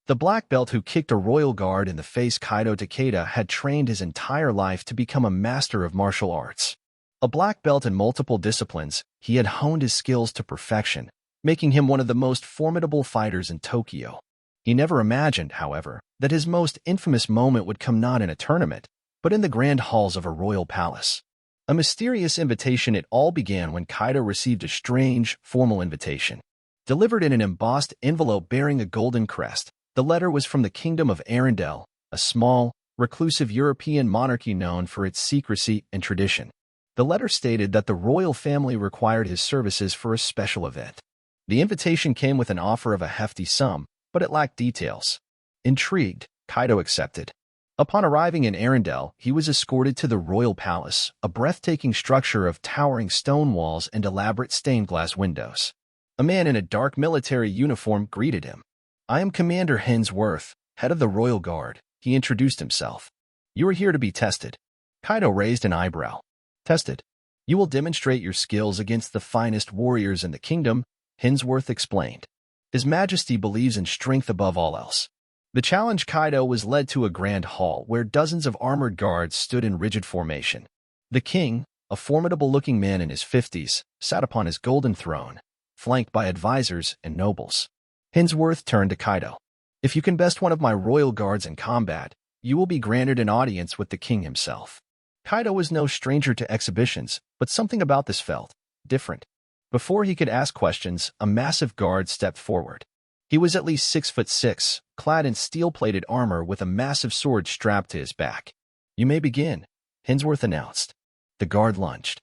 The black belt who kicked a royal guard in the face, Kaido Takeda, had trained his entire life to become a master of martial arts. A black belt in multiple disciplines, he had honed his skills to perfection, making him one of the most formidable fighters in Tokyo. He never imagined, however, that his most infamous moment would come not in a tournament, but in the grand halls of a royal palace. A mysterious invitation. It all began when Kaido received a strange, formal invitation. Delivered in an embossed envelope bearing a golden crest, the letter was from the Kingdom of Arendelle, a small, reclusive European monarchy known for its secrecy and tradition. The letter stated that the royal family required his services for a special event. The invitation came with an offer of a hefty sum, but it lacked details. Intrigued, Kaido accepted. Upon arriving in Arendelle, he was escorted to the royal palace, a breathtaking structure of towering stone walls and elaborate stained glass windows. A man in a dark military uniform greeted him. "I am Commander Hensworth, head of the royal guard," he introduced himself. "You are here to be tested." Kaido raised an eyebrow. "Tested? You will demonstrate your skills against the finest warriors in the kingdom," Hensworth explained. "His Majesty believes in strength above all else." The challenge. Kaido was led to a grand hall where dozens of armored guards stood in rigid formation. The king, a formidable-looking man in his 50s, sat upon his golden throne, flanked by advisors and nobles. Hensworth turned to Kaido. "If you can best one of my royal guards in combat, you will be granted an audience with the king himself." Kaido was no stranger to exhibitions, but something about this felt different. Before he could ask questions, a massive guard stepped forward. He was at least 6'6", clad in steel-plated armor with a massive sword strapped to his back. "You may begin," Hensworth announced. The guard lunged.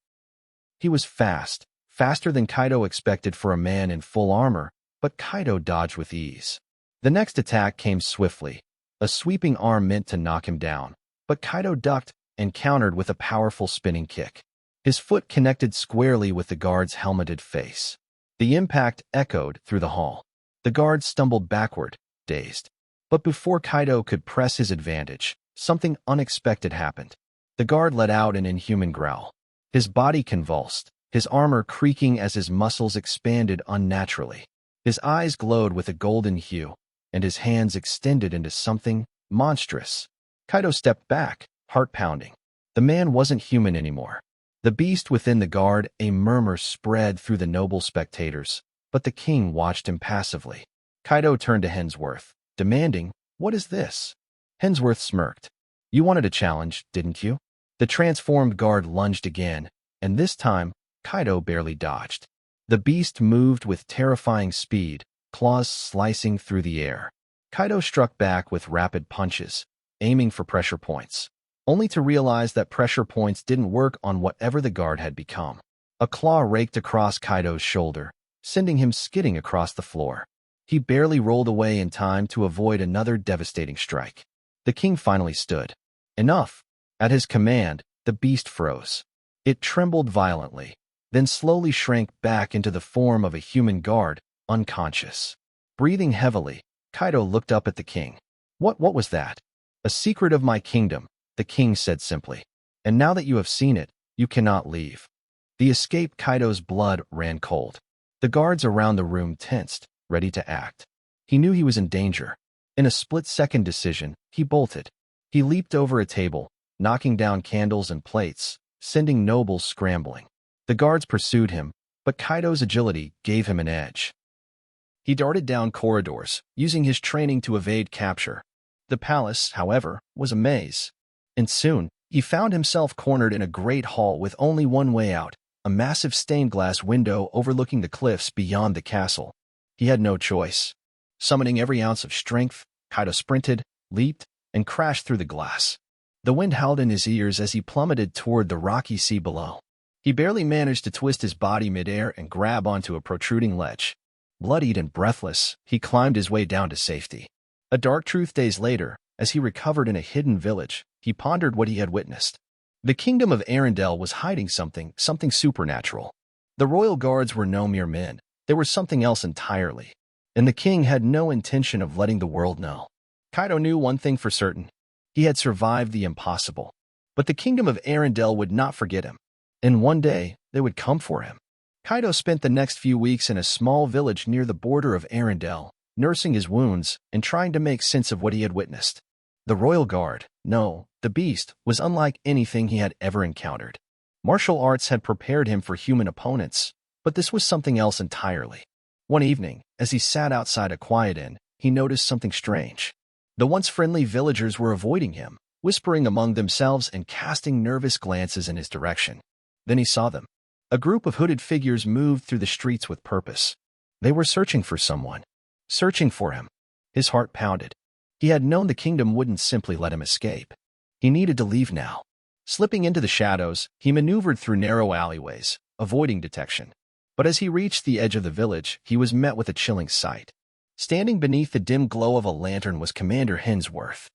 He was fast, faster than Kaido expected for a man in full armor, but Kaido dodged with ease. The next attack came swiftly, a sweeping arm meant to knock him down, but Kaido ducked and countered with a powerful spinning kick. His foot connected squarely with the guard's helmeted face. The impact echoed through the hall. The guard stumbled backward, dazed. But before Kaido could press his advantage, something unexpected happened. The guard let out an inhuman growl. His body convulsed, his armor creaking as his muscles expanded unnaturally. His eyes glowed with a golden hue, and his hands extended into something monstrous. Kaido stepped back, heart pounding. The man wasn't human anymore. The beast within the guard. A murmur spread through the noble spectators, but the king watched impassively. Kaido turned to Hensworth, demanding, "What is this?" Hensworth smirked. "You wanted a challenge, didn't you?" The transformed guard lunged again, and this time, Kaido barely dodged. The beast moved with terrifying speed, claws slicing through the air. Kaido struck back with rapid punches, aiming for pressure points, only to realize that pressure points didn't work on whatever the guard had become. A claw raked across Kaido's shoulder, sending him skidding across the floor. He barely rolled away in time to avoid another devastating strike. The king finally stood. Enough! At his command, the beast froze. It trembled violently, then slowly shrank back into the form of a human guard, unconscious. Breathing heavily, Kaido looked up at the king. What was that?" "A secret of my kingdom," the king said simply. "And now that you have seen it, you cannot leave." The escape. Kaido's blood ran cold. The guards around the room tensed, ready to act. He knew he was in danger. In a split-second decision, he bolted. He leaped over a table, knocking down candles and plates, sending nobles scrambling. The guards pursued him, but Kaido's agility gave him an edge. He darted down corridors, using his training to evade capture. The palace, however, was a maze. And soon, he found himself cornered in a great hall with only one way out, a massive stained-glass window overlooking the cliffs beyond the castle. He had no choice. Summoning every ounce of strength, Kaido sprinted, leaped, and crashed through the glass. The wind howled in his ears as he plummeted toward the rocky sea below. He barely managed to twist his body midair and grab onto a protruding ledge. Bloodied and breathless, he climbed his way down to safety. A dark truth. Days later, as he recovered in a hidden village, he pondered what he had witnessed. The kingdom of Arendelle was hiding something supernatural. The royal guards were no mere men. They were something else entirely. And the king had no intention of letting the world know. Kaido knew one thing for certain. He had survived the impossible. But the kingdom of Arendelle would not forget him. And one day, they would come for him. Kaido spent the next few weeks in a small village near the border of Arendelle, nursing his wounds and trying to make sense of what he had witnessed. The royal guard, no, the beast, was unlike anything he had ever encountered. Martial arts had prepared him for human opponents, but this was something else entirely. One evening, as he sat outside a quiet inn, he noticed something strange. The once friendly villagers were avoiding him, whispering among themselves and casting nervous glances in his direction. Then he saw them. A group of hooded figures moved through the streets with purpose. They were searching for someone. Searching for him. His heart pounded. He had known the kingdom wouldn't simply let him escape. He needed to leave now. Slipping into the shadows, he maneuvered through narrow alleyways, avoiding detection. But as he reached the edge of the village, he was met with a chilling sight. Standing beneath the dim glow of a lantern was Commander Hensworth.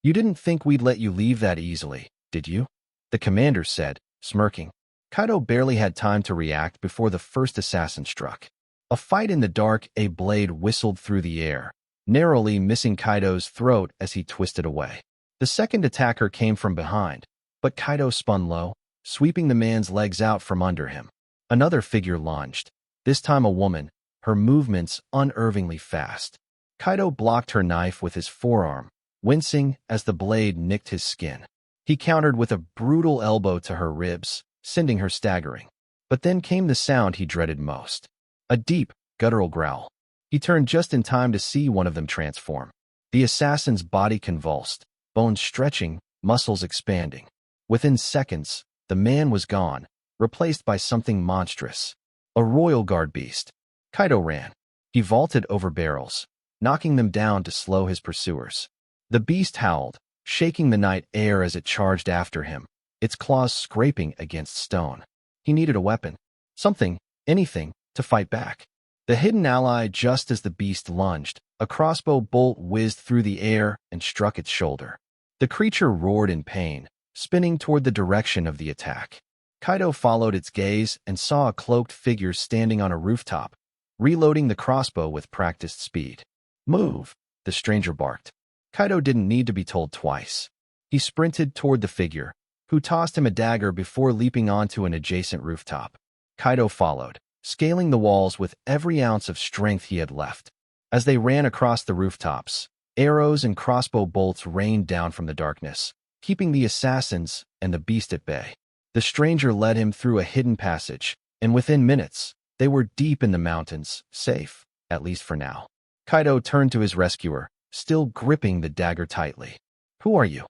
"You didn't think we'd let you leave that easily, did you?" the commander said, smirking. Kaido barely had time to react before the first assassin struck. A fight in the dark, a blade whistled through the air, narrowly missing Kaido's throat as he twisted away. The second attacker came from behind, but Kaido spun low, sweeping the man's legs out from under him. Another figure lunged, this time a woman, her movements unervingly fast. Kaido blocked her knife with his forearm, wincing as the blade nicked his skin. He countered with a brutal elbow to her ribs, sending her staggering. But then came the sound he dreaded most. A deep, guttural growl. He turned just in time to see one of them transform. The assassin's body convulsed, bones stretching, muscles expanding. Within seconds, the man was gone, replaced by something monstrous. A royal guard beast. Kaido ran. He vaulted over barrels, knocking them down to slow his pursuers. The beast howled, shaking the night air as it charged after him, its claws scraping against stone. He needed a weapon. Something, anything, to fight back. The hidden ally, just as the beast lunged, a crossbow bolt whizzed through the air and struck its shoulder. The creature roared in pain, spinning toward the direction of the attack. Kaido followed its gaze and saw a cloaked figure standing on a rooftop, reloading the crossbow with practiced speed. "Move," the stranger barked. Kaido didn't need to be told twice. He sprinted toward the figure, who tossed him a dagger before leaping onto an adjacent rooftop. Kaido followed, scaling the walls with every ounce of strength he had left. As they ran across the rooftops, arrows and crossbow bolts rained down from the darkness, keeping the assassins and the beast at bay. The stranger led him through a hidden passage, and within minutes, they were deep in the mountains, safe, at least for now. Kaido turned to his rescuer, still gripping the dagger tightly. "Who are you?"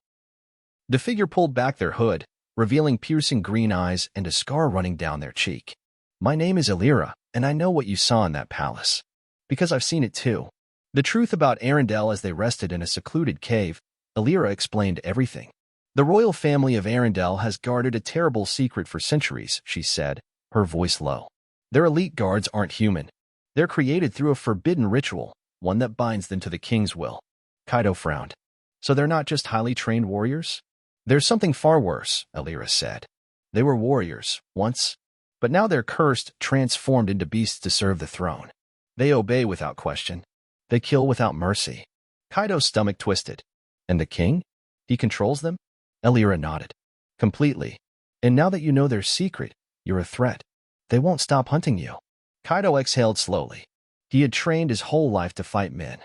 The figure pulled back their hood, revealing piercing green eyes and a scar running down their cheek. "My name is Illyra, and I know what you saw in that palace. Because I've seen it too." The truth about Arendelle as they rested in a secluded cave, Illyra explained everything. "The royal family of Arendelle has guarded a terrible secret for centuries," she said, her voice low. "Their elite guards aren't human. They're created through a forbidden ritual, one that binds them to the king's will." Kaido frowned. "So they're not just highly trained warriors?" "There's something far worse," Illyra said. "They were warriors, once, but now they're cursed, transformed into beasts to serve the throne. They obey without question. They kill without mercy." Kaido's stomach twisted. "And the king? He controls them?" Illyra nodded. "Completely. And now that you know their secret, you're a threat. They won't stop hunting you." Kaido exhaled slowly. He had trained his whole life to fight men,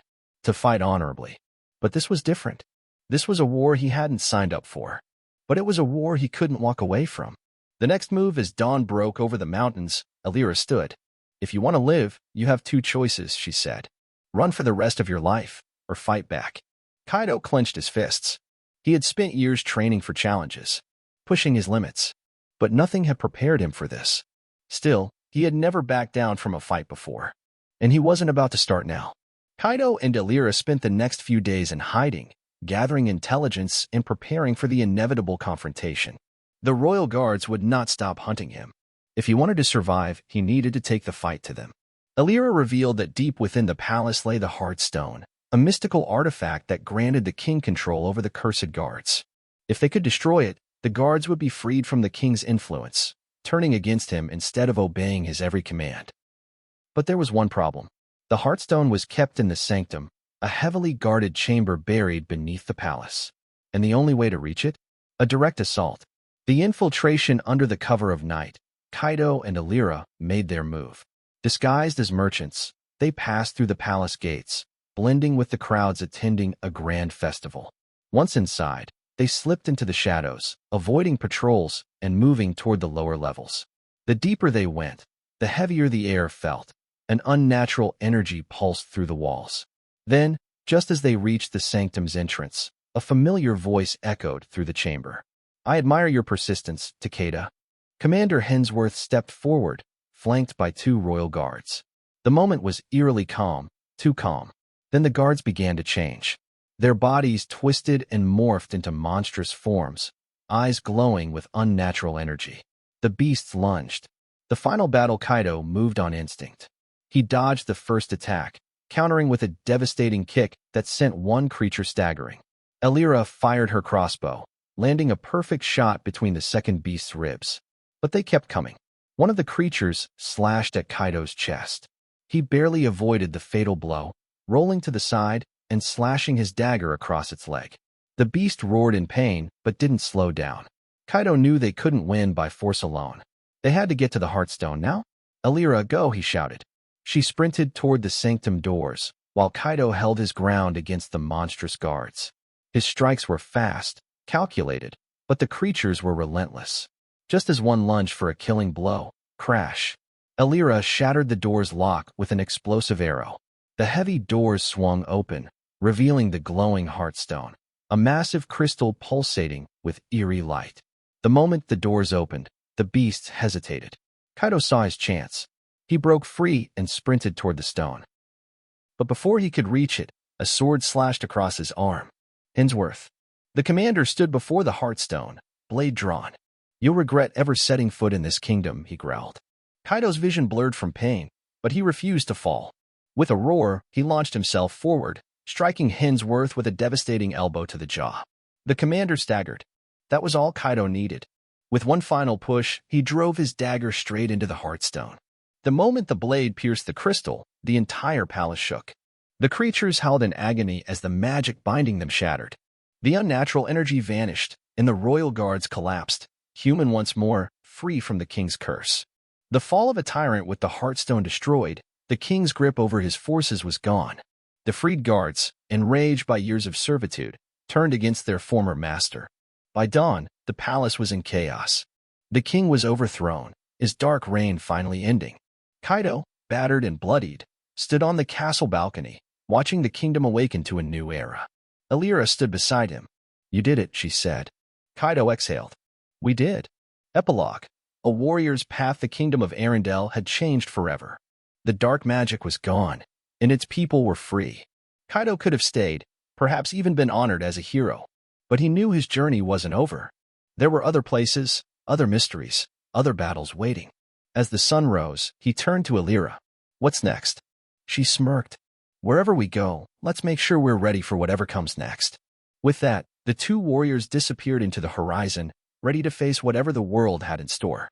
to fight honorably. But this was different. This was a war he hadn't signed up for. But it was a war he couldn't walk away from. The next move, as dawn broke over the mountains, Illyra stood. "If you want to live, you have two choices," she said. "Run for the rest of your life, or fight back." Kaido clenched his fists. He had spent years training for challenges, pushing his limits. But nothing had prepared him for this. Still, he had never backed down from a fight before. And he wasn't about to start now. Kaido and Illyra spent the next few days in hiding, gathering intelligence and preparing for the inevitable confrontation. The royal guards would not stop hunting him. If he wanted to survive, he needed to take the fight to them. Illyra revealed that deep within the palace lay the Heart Stone, a mystical artifact that granted the king control over the cursed guards. If they could destroy it, the guards would be freed from the king's influence, turning against him instead of obeying his every command. But there was one problem. The Heartstone was kept in the sanctum, a heavily guarded chamber buried beneath the palace. And the only way to reach it? A direct assault. The infiltration under the cover of night. Kaido and Illyra made their move. Disguised as merchants, They passed through the palace gates, blending with the crowds attending a grand festival. Once inside, they slipped into the shadows, avoiding patrols and moving toward the lower levels. The deeper they went, the heavier the air felt. An unnatural energy pulsed through the walls. Then, just as they reached the sanctum's entrance, a familiar voice echoed through the chamber. "I admire your persistence, Takeda." Commander Hensworth stepped forward, flanked by 2 royal guards. The moment was eerily calm, too calm. Then the guards began to change. Their bodies twisted and morphed into monstrous forms, eyes glowing with unnatural energy. The beasts lunged. The final battle, Kaido moved on instinct. He dodged the first attack, countering with a devastating kick that sent one creature staggering. Elira fired her crossbow, landing a perfect shot between the second beast's ribs. But they kept coming. One of the creatures slashed at Kaido's chest. He barely avoided the fatal blow, rolling to the side and slashing his dagger across its leg. The beast roared in pain, but didn't slow down. Kaido knew they couldn't win by force alone. They had to get to the Heartstone now. "Elira, go," he shouted. She sprinted toward the sanctum doors, while Kaido held his ground against the monstrous guards. His strikes were fast, calculated, but the creatures were relentless. Just as one lunged for a killing blow, crash. Elira shattered the door's lock with an explosive arrow. The heavy doors swung open, revealing the glowing Heartstone, a massive crystal pulsating with eerie light. The moment the doors opened, the beasts hesitated. Kaido saw his chance. He broke free and sprinted toward the stone. But before he could reach it, a sword slashed across his arm. Hensworth. The commander stood before the Heartstone, blade drawn. "You'll regret ever setting foot in this kingdom," he growled. Kaido's vision blurred from pain, but he refused to fall. With a roar, he launched himself forward, striking Hensworth with a devastating elbow to the jaw. The commander staggered. That was all Kaido needed. With one final push, he drove his dagger straight into the Heartstone. The moment the blade pierced the crystal, the entire palace shook. The creatures howled in agony as the magic binding them shattered. The unnatural energy vanished, and the royal guards collapsed, human once more, free from the king's curse. The fall of a tyrant with the Heartstone destroyed, the king's grip over his forces was gone. The freed guards, enraged by years of servitude, turned against their former master. By dawn, the palace was in chaos. The king was overthrown, his dark reign finally ending. Kaido, battered and bloodied, stood on the castle balcony, watching the kingdom awaken to a new era. Elira stood beside him. "You did it," she said. Kaido exhaled. "We did." Epilogue. A warrior's path. The kingdom of Arendelle had changed forever. The dark magic was gone, and its people were free. Kaido could have stayed, perhaps even been honored as a hero. But he knew his journey wasn't over. There were other places, other mysteries, other battles waiting. As the sun rose, he turned to Elira. "What's next?" She smirked. "Wherever we go, let's make sure we're ready for whatever comes next." With that, the 2 warriors disappeared into the horizon, ready to face whatever the world had in store.